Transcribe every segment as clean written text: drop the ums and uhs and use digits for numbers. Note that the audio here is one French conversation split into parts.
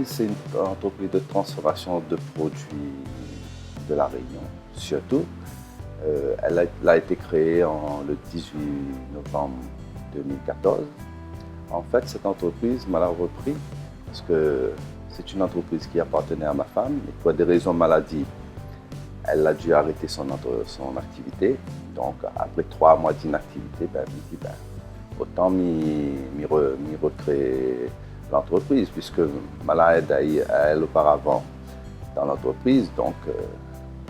entreprise, c'est une entreprise de transformation de produits de la Réunion, surtout. Elle a été créée le 18 novembre 2014. En fait, cette entreprise m'a repris parce que c'est une entreprise qui appartenait à ma femme. Et pour des raisons de maladie, elle a dû arrêter son activité. Donc, après 3 mois d'inactivité, elle me dit autant m'y recréer l'entreprise, puisque Mala aide à elle auparavant dans l'entreprise. Donc,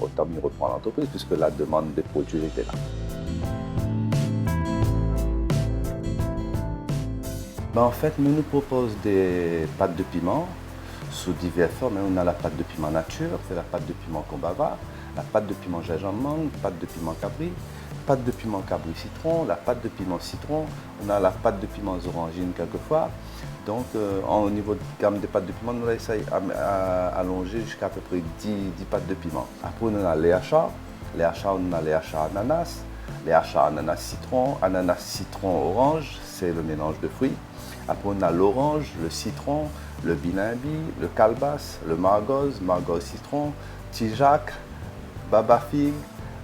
autant m'y reprendre l'entreprise, puisque la demande des produits était là. En fait, nous proposons des pâtes de piment sous diverses formes. On a la pâte de piment nature, c'est la pâte de piment combava, la pâte de piment gingembre mangue, pâte de piment cabri, pâte de piment cabri citron, la pâte de piment citron, on a la pâte de piment orangine quelquefois. Donc au niveau de gamme de pâtes de piment, nous essayons d'allonger jusqu'à peu près 10 pâtes de piment. Après on a les achats, on a les achats ananas, les achats ananas citron orange, c'est le mélange de fruits. Après on a l'orange, le citron, le bilimbi, le calebasse, le margoz citron, tijac, baba figue,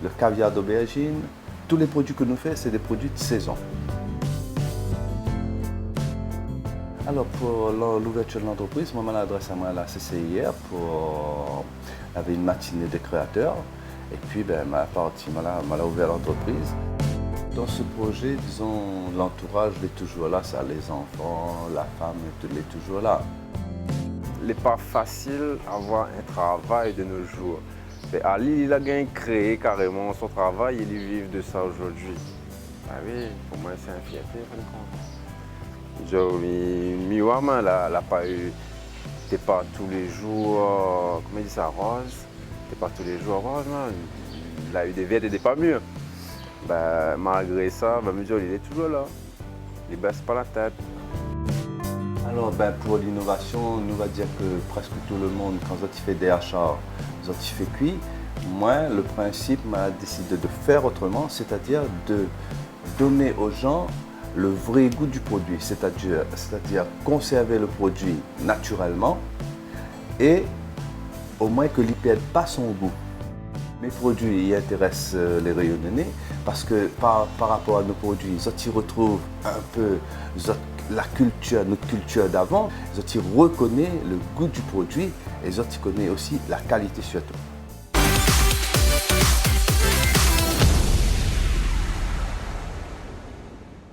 le caviar d'aubergine. Tous les produits que nous faisons, c'est des produits de saison. Alors pour l'ouverture de l'entreprise, moi m'adresse à moi à la CCIR pour avait une matinée de créateurs. Et puis m'a ouvert l'entreprise. Dans ce projet, disons, l'entourage est toujours là, ça, les enfants, la femme, tout est toujours là. Il n'est pas facile d'avoir un travail de nos jours. Mais Ali, il a créé carrément son travail et il vit de ça aujourd'hui. Ah oui, pour moi, c'est une fierté, Miwama, n'a pas eu, c'est pas tous les jours, comment on dit ça, rose. C'est pas tous les jours rose, non. Il a eu des vertes et des pas mûres. Malgré ça, il est toujours là. Il ne baisse pas la tête. Alors pour l'innovation, on va dire que presque tout le monde, quand ils fait des achats, ils fait cuit. Moi, le principe m'a décidé de faire autrement, c'est-à-dire de donner aux gens le vrai goût du produit, c'est-à-dire conserver le produit naturellement et au moins que l'il ne perde pas son goût. Mes produits y intéressent les rayonnés parce que par rapport à nos produits, ils retrouvent un peu notre culture d'avant, ils reconnaissent le goût du produit et ils connaissent aussi la qualité surtout.